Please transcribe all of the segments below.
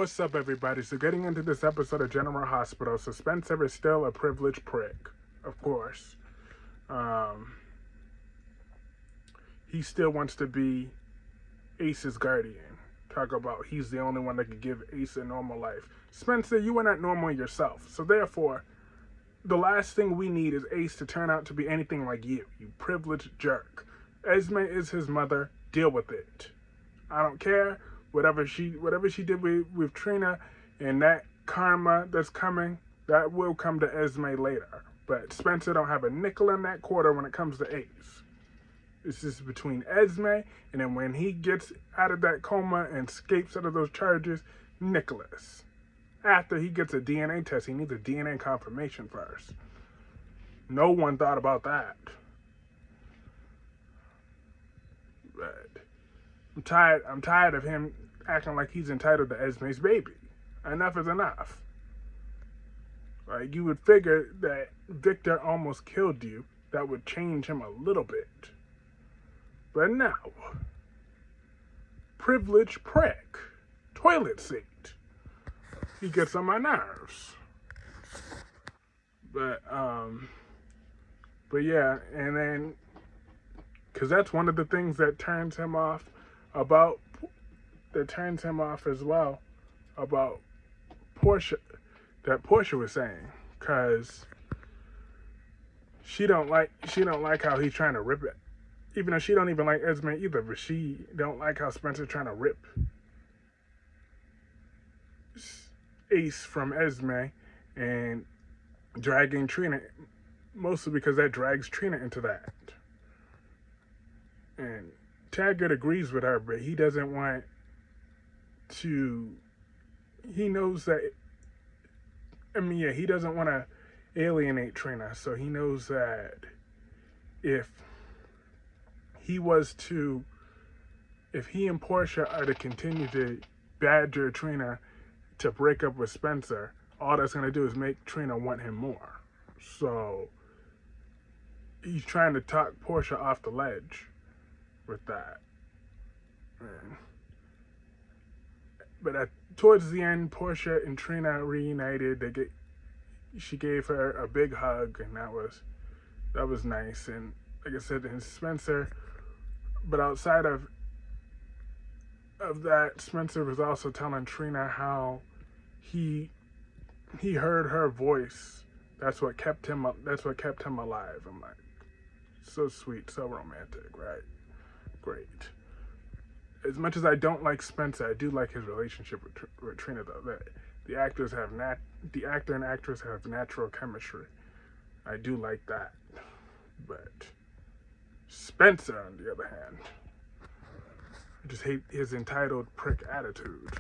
What's up, everybody? So, getting into this episode of General Hospital, so Spencer is still a privileged prick, of course. Um, he still wants to be Ace's guardian. Talk about he's the only one that could give Ace a normal life. Spencer, you are not normal yourself, so therefore, the last thing we need is Ace to turn out to be anything like you privileged jerk. Esme is his mother. Deal with it. I don't care. Whatever she did with Trina and that karma that's coming, that will come to Esme later. But Spencer don't have a nickel in that quarter when it comes to Ace. It's just between Esme and then when he gets out of that coma and escapes out of those charges, Nicholas. After he gets a DNA test, he needs a DNA confirmation first. No one thought about that. But I'm tired of him acting like he's entitled to Esme's baby. Enough is enough. Like, you would figure that Victor almost killed you. That would change him a little bit. But no. Privileged prick. Toilet seat. He gets on my nerves. But yeah, and then, because that's one of the things that turns him off as well about Portia, that Portia was saying, because she don't like how he's trying to rip it, even though she don't even like Esme either, but she don't like how Spencer's trying to rip Ace from Esme and dragging Trina, mostly because that drags Trina into that. And Taggart agrees with her, but he doesn't want to. He knows that. He doesn't want to alienate Trina, so he knows that if he and Portia are to continue to badger Trina to break up with Spencer, all that's going to do is make Trina want him more. So he's trying to talk Portia off the ledge with that. But towards the end, Portia and Trina reunited. She gave her a big hug, and that was nice. And like I said, and Spencer. But outside of that, Spencer was also telling Trina how he heard her voice. That's what kept him up. That's what kept him alive. I'm like, so sweet, so romantic, right? Great. As much as I don't like Spencer, I do like his relationship with Trina, though. The actor and actress have natural chemistry. I do like that. But Spencer, on the other hand, I just hate his entitled prick attitude.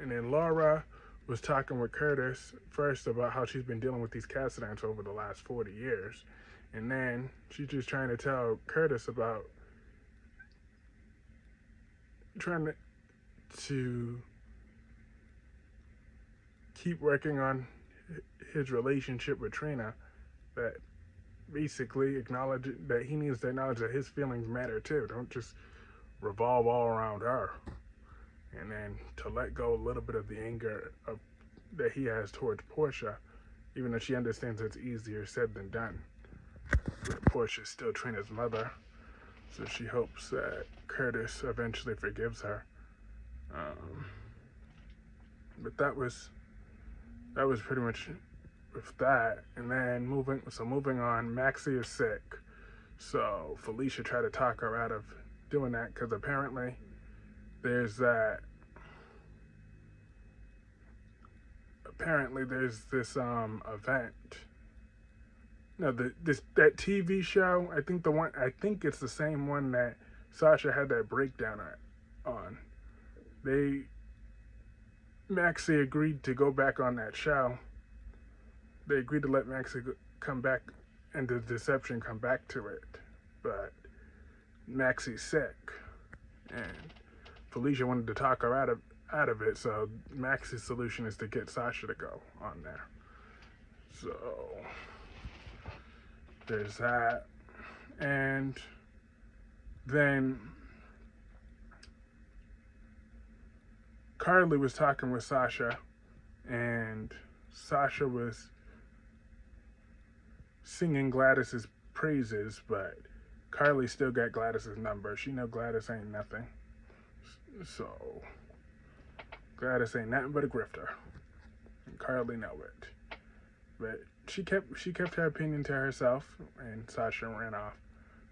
And then Laura was talking with Curtis first about how she's been dealing with these accidents over the last 40 years. And then she's just trying to tell Curtis about trying to keep working on his relationship with Trina, that basically acknowledge that he needs to acknowledge that his feelings matter too. Don't just revolve all around her. And then to let go a little bit of the anger that he has towards Portia, even though she understands it's easier said than done. But Portia's still Trina's mother, so she hopes that Curtis eventually forgives her. But that was pretty much with that. And then moving on, Maxie is sick, so Felicia tried to talk her out of doing that because apparently there's this event. No, that TV show. I think it's the same one that Sasha had that breakdown on. Maxie agreed to go back on that show. They agreed to let Maxie come back and the deception come back to it, but Maxie's sick, and Felicia wanted to talk her out of it. So Max's solution is to get Sasha to go on there. So there's that. And then Carly was talking with Sasha, and Sasha was singing Gladys's praises, but Carly still got Gladys's number. She know Gladys ain't nothing. So Gladys ain't nothing but a grifter. And Carly know it. But she kept her opinion to herself, and Sasha ran off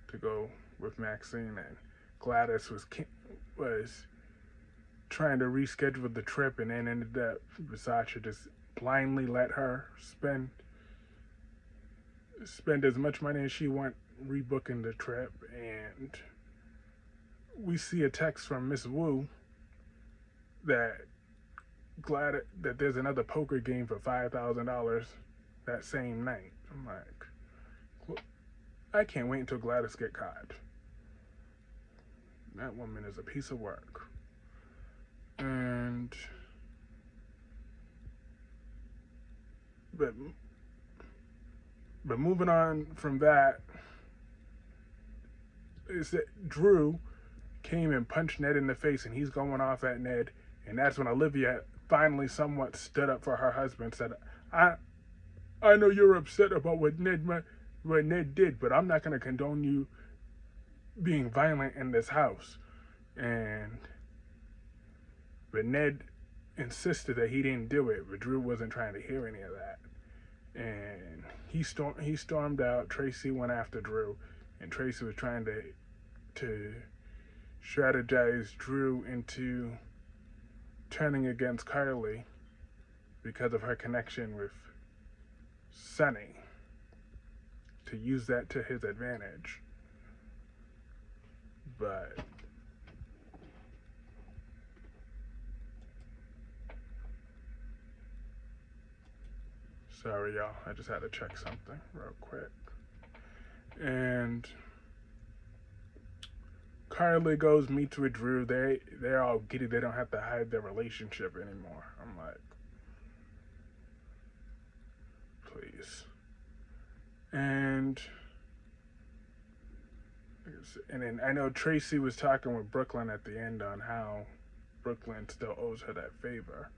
to go with Maxine, and Gladys was trying to reschedule the trip, and then ended up Sasha just blindly let her spend as much money as she want rebooking the trip. And we see a text from Miss Wu that there's another poker game for $5,000 that same night. I'm like, well, I can't wait until Gladys get caught. That woman is a piece of work. And but moving on from that, is that Drew came and punched Ned in the face, and he's going off at Ned, and that's when Olivia finally somewhat stood up for her husband, said, I know you're upset about what Ned did, but I'm not going to condone you being violent in this house. But Ned insisted that he didn't do it, but Drew wasn't trying to hear any of that. And he stormed out. Tracy went after Drew, and Tracy was trying to strategize Drew into turning against Carly because of her connection with Sonny, to use that to his advantage. But sorry, y'all. I just had to check something real quick. And Carly goes meets with Drew. They're all giddy. They don't have to hide their relationship anymore. I'm like, please. And then I know Tracy was talking with Brooklyn at the end on how Brooklyn still owes her that favor.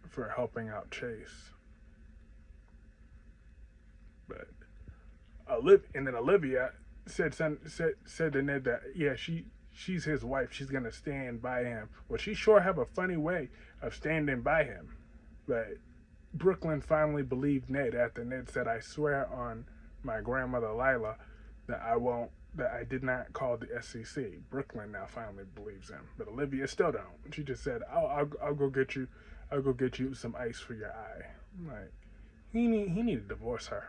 For helping out Chase. But Olivia said to Ned that, yeah, she's his wife. She's going to stand by him. Well, she sure have a funny way of standing by him. But Brooklyn finally believed Ned after Ned said, I swear on my grandmother Lila that I did not call the SEC. Brooklyn now finally believes him. But Olivia still don't. She just said, I'll go get you some ice for your eye. I'm like, he need to divorce her.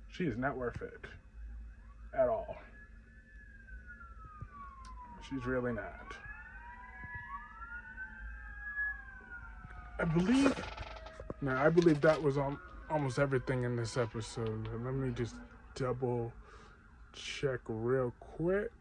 She is not worth it at all. She's really not. I believe that was almost everything in this episode. Let me just double check real quick.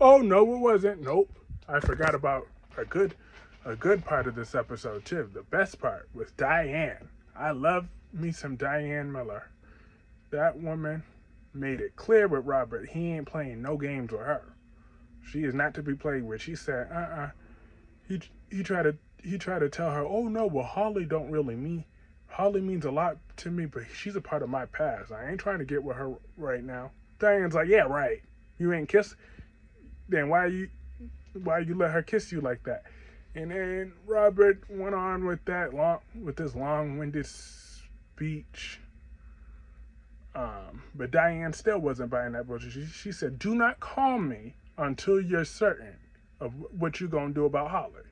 Oh no, it wasn't. Nope. I forgot about a good part of this episode too. The best part was Diane. I love me some Diane Miller. That woman made it clear with Robert he ain't playing no games with her. She is not to be played with. She said, He tried to tell her, oh no, well Holly means a lot to me, but she's a part of my past. I ain't trying to get with her right now. Diane's like, yeah, right. You ain't kiss. Then why you let her kiss you like that? And then Robert went on with this long-winded speech. But Diane still wasn't buying that bullshit. She said, do not call me until you're certain of what you're going to do about Holly.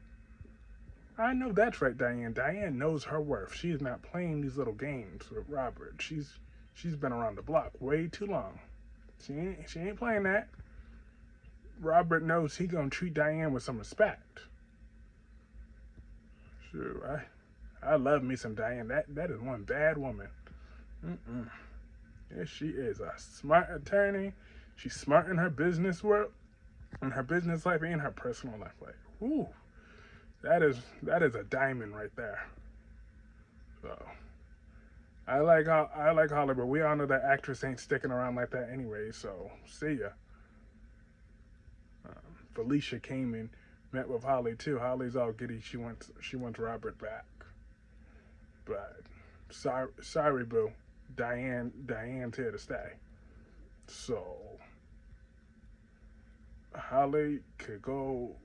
I know that's right, Diane. Diane knows her worth. She's not playing these little games with Robert. She's been around the block way too long. She ain't playing that. Robert knows he gonna treat Diane with some respect. Sure, I love me some Diane. That is one bad woman. Yes, she is a smart attorney. She's smart in her business work, in her business life, and her personal life. Like, ooh, that is a diamond right there. So, I like Holly, but we all know that actress ain't sticking around like that anyway. So see ya. Felicia came and met with Holly too. Holly's all giddy. She wants Robert back, but sorry, boo. Diane's here to stay. So Holly could go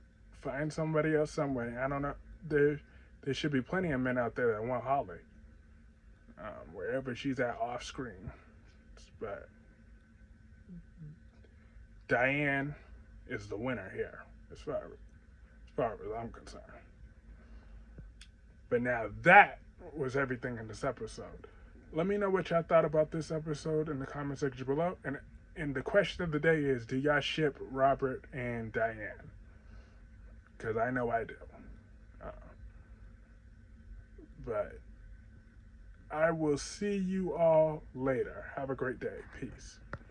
find somebody else somewhere. I don't know. There should be plenty of men out there that want Holly, wherever she's at off screen. But Diane is the winner here, as far as I'm concerned. But now that was everything in this episode. Let me know what y'all thought about this episode in the comment section below. And the question of the day is, do y'all ship Robert and Diane? Because I know I do. Uh, but I will see you all later. Have a great day. Peace.